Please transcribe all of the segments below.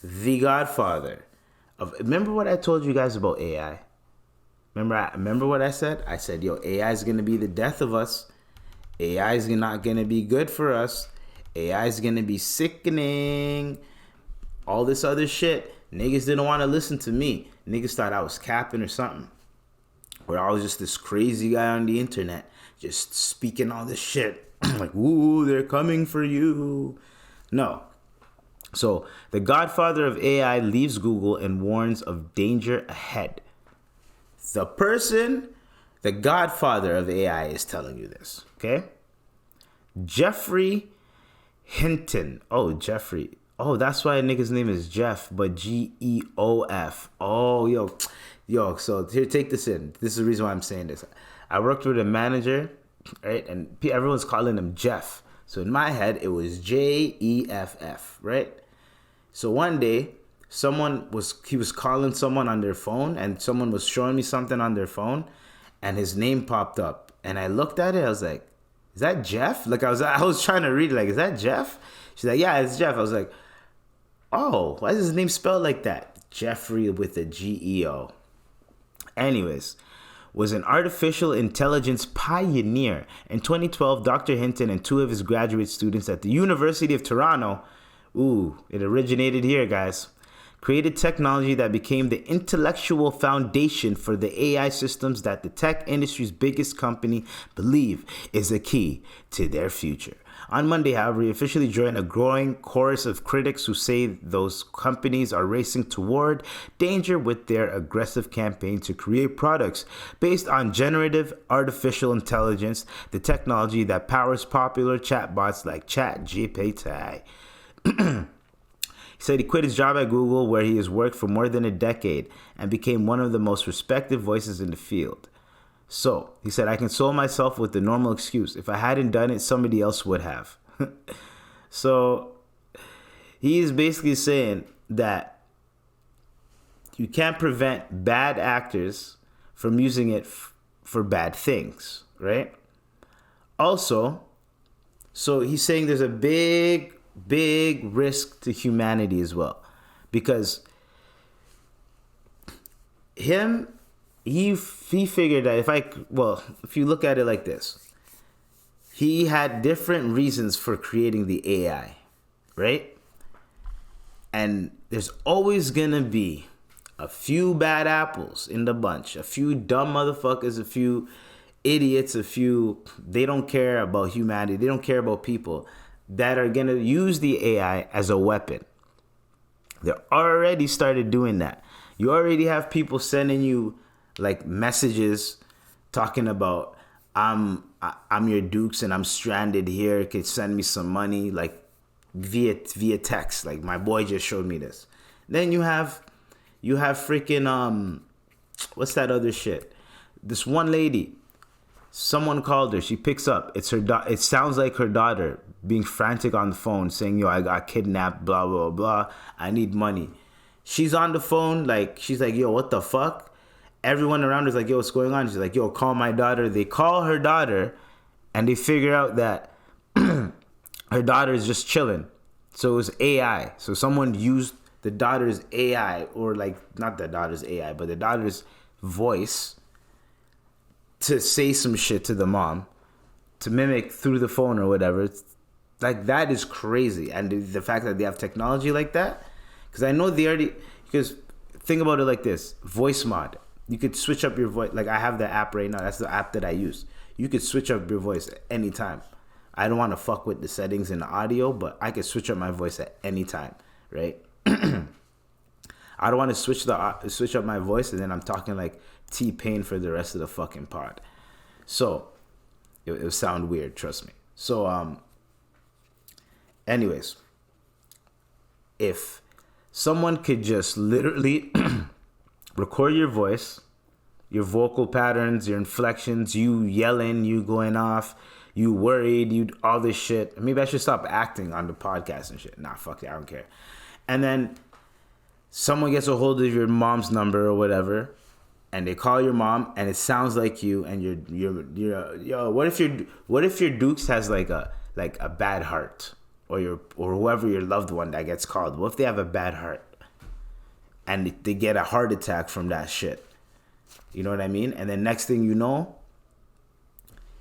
the Godfather of. Remember what I told you guys about AI? Remember what I said? I said, yo, AI is gonna be the death of us. AI is not gonna be good for us. AI is gonna be sickening. All this other shit. Niggas didn't want to listen to me. Niggas thought I was capping or something. Or I was just this crazy guy on the internet, just speaking all this shit. Like, ooh, they're coming for you. No. So, the Godfather of AI leaves Google and warns of danger ahead. The Godfather of AI is telling you this, okay? Jeffrey Hinton. Oh, Jeffrey. Oh, that's why a nigga's name is Jeff, but Geof. Oh, yo. So here, take this in. This is the reason why I'm saying this. I worked with a manager, right? And everyone's calling him Jeff. So in my head, it was Jeff, right? So one day, he was calling someone on their phone, and someone was showing me something on their phone, and his name popped up, and I looked at it. I was like, "Is that Jeff?" Like I was trying to read it, like, "Is that Jeff?" She's like, "Yeah, it's Jeff." I was like, "Oh, why is his name spelled like that?" Jeffrey with a Geo. Anyways, was an artificial intelligence pioneer. In 2012, Dr. Hinton and two of his graduate students at the University of Toronto, it originated here, guys, created technology that became the intellectual foundation for the AI systems that the tech industry's biggest company believe is a key to their future. On Monday, however, he officially joined a growing chorus of critics who say those companies are racing toward danger with their aggressive campaign to create products based on generative artificial intelligence, the technology that powers popular chatbots like ChatGPT. He said he quit his job at Google, where he has worked for more than a decade, and became one of the most respected voices in the field. So, he said, I console myself with the normal excuse. If I hadn't done it, somebody else would have. So, he is basically saying that you can't prevent bad actors from using it for bad things, right? Also, so he's saying there's a big risk to humanity as well. Because he figured that if you look at it like this, he had different reasons for creating the AI, right? And there's always gonna be a few bad apples in the bunch, a few dumb motherfuckers, a few idiots, they don't care about humanity, they don't care about people, that are gonna use the AI as a weapon. They already started doing that. You already have people sending you like messages talking about I'm your dukes and I'm stranded here. Could send me some money, like via text. Like my boy just showed me this. Then you have freaking what's that other shit? This one lady, someone called her. She picks up. It's her. It sounds like her daughter being frantic on the phone, saying, "Yo, I got kidnapped. Blah blah blah. I need money." She's on the phone, like she's like, "Yo, what the fuck?" Everyone around her is like, "Yo, what's going on?" She's like, "Yo, call my daughter." They call her daughter, and they figure out that her daughter is just chilling. So it was AI. So someone used the daughter's AI, or like not the daughter's AI, but the daughter's voice to say some shit to the mom, to mimic through the phone or whatever. It's like, that is crazy. And the fact that they have technology like that, because I know because think about it like this, voice mod. You could switch up your voice. Like I have the app right now. That's the app that I use. You could switch up your voice at any time. I don't want to fuck with the settings in the audio, but I could switch up my voice at any time, right? I don't want to switch up my voice and then I'm talking like T-Pain for the rest of the fucking pod. So it would sound weird, trust me. So anyways, if someone could just literally record your voice, your vocal patterns, your inflections, you yelling, you going off, you worried, you all this shit. Maybe I should stop acting on the podcast and shit. Nah, fuck it, I don't care. And then someone gets a hold of your mom's number or whatever, and they call your mom, and it sounds like you, and you're yo. What if your Dukes has like a bad heart? or whoever your loved one that gets called? What if they have a bad heart and they get a heart attack from that shit? You know what I mean? And then next thing you know,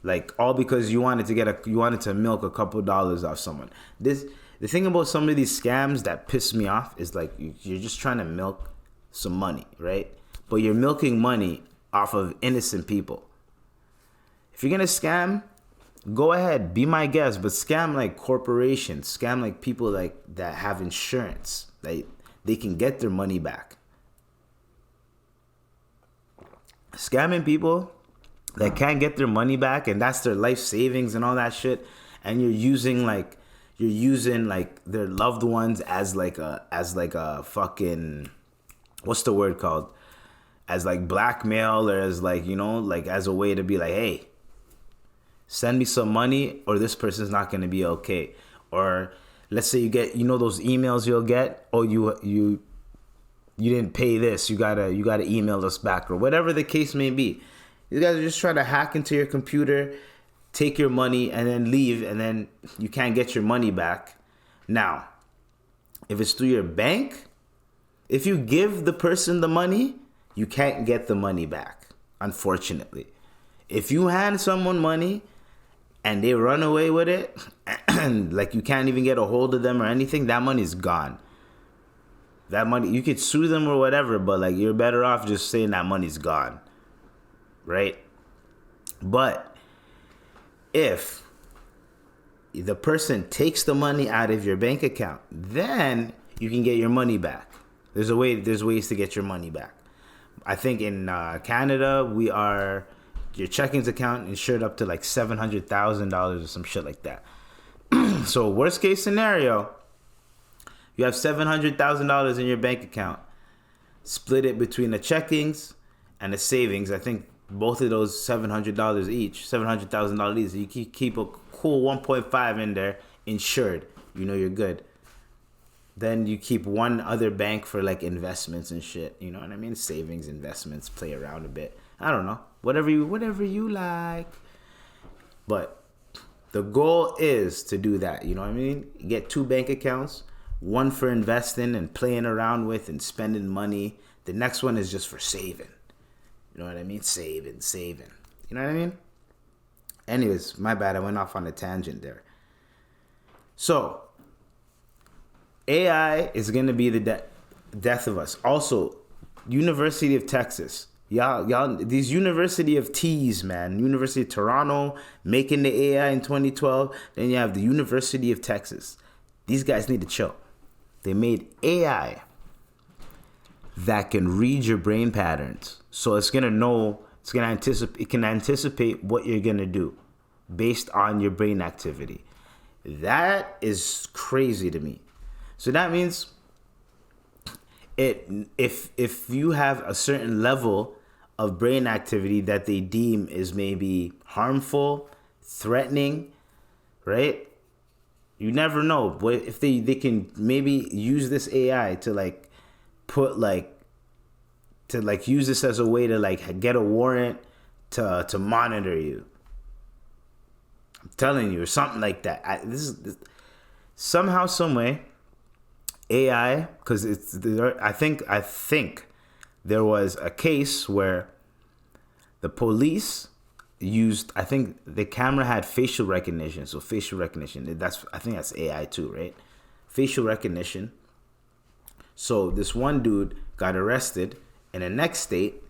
like all because you wanted to milk a couple dollars off someone. The thing about some of these scams that piss me off is like you're just trying to milk some money, right? But you're milking money off of innocent people. If you're gonna scam, go ahead, be my guest, but scam like corporations, scam like people like that have insurance, like they can get their money back. Scamming people that can't get their money back and that's their life savings and all that shit, and you're using their loved ones as like a fucking, what's the word called, as like blackmail, or as like, you know, like as a way to be like, hey, send me some money or this person's not going to be okay. Or let's say you get, you know, those emails you'll get, oh, you didn't pay this, you gotta email us back, or whatever the case may be. These guys are just trying to hack into your computer, take your money, and then leave, and then you can't get your money back. Now, if it's through your bank, if you give the person the money, you can't get the money back, unfortunately. If you hand someone money and they run away with it, and like you can't even get a hold of them or anything, that money's gone. That money, you could sue them or whatever, but like you're better off just saying that money's gone, right? But if the person takes the money out of your bank account, then you can get your money back. There's ways to get your money back. I think in Canada, your checkings account insured up to like $700,000 or some shit like that. So worst case scenario, you have $700,000 in your bank account. Split it between the checkings and the savings. I think both of those $700 each, $700,000 each. You keep a cool 1.5 in there insured. You know you're good. Then you keep one other bank for like investments and shit. You know what I mean? Savings, investments, play around a bit. I don't know. Whatever you like. But the goal is to do that. You know what I mean? Get 2 bank accounts. One for investing and playing around with and spending money. The next one is just for saving. You know what I mean? Saving. You know what I mean? Anyways, my bad. I went off on a tangent there. So, AI is going to be the death of us. Also, University of Texas. Y'all, these University of T's, man. University of Toronto, making the AI in 2012. Then you have the University of Texas. These guys need to chill. They made AI that can read your brain patterns. So it can anticipate what you're going to do based on your brain activity. That is crazy to me. So that means if you have a certain level of brain activity that they deem is maybe harmful, threatening, right? You never know. But if they can maybe use this AI to use this as a way to like get a warrant to monitor you. I'm telling you, or something like that. Somehow, some way, AI, because I think there was a case where the police used, I think the camera had facial recognition. So facial recognition, I think that's AI too, right? Facial recognition. So this one dude got arrested in the next state,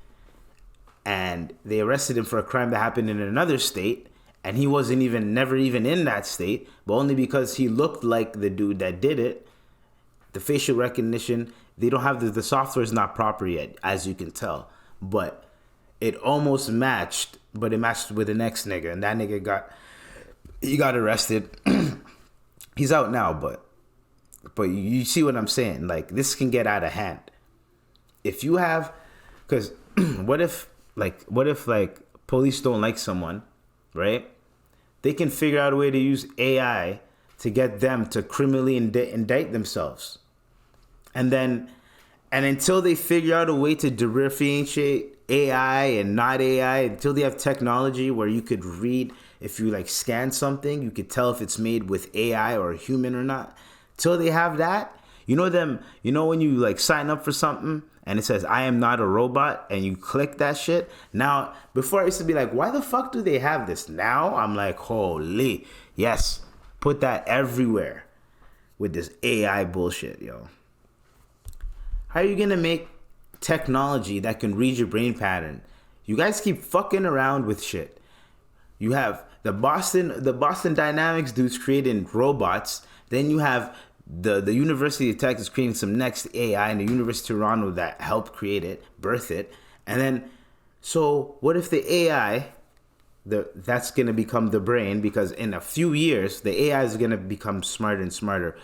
and they arrested him for a crime that happened in another state, and he wasn't never even in that state, but only because he looked like the dude that did it. The facial recognition, they don't have the software is not proper yet, as you can tell, but it almost matched, but it matched with the next nigga, and that nigga got arrested. He's out now, but you see what I'm saying? Like, this can get out of hand. If you have, because what if police don't like someone, right? They can figure out a way to use AI to get them to criminally indict themselves. And until they figure out a way to differentiate AI and not AI, until they have technology where you could read, if you like scan something, you could tell if it's made with AI or a human or not. Till they have that, when you like sign up for something and it says I am not a robot and you click that shit. Now, before I used to be like, why the fuck do they have this? Now I'm like, holy, yes, put that everywhere with this AI bullshit, yo. How are you gonna make technology that can read your brain pattern? You guys keep fucking around with shit. You have the Boston Dynamics dudes creating robots. Then you have the University of Texas creating some next AI, and the University of Toronto that helped create it, birth it. And then, so what if the AI, that's gonna become the brain? Because in a few years, the AI is gonna become smarter and smarter.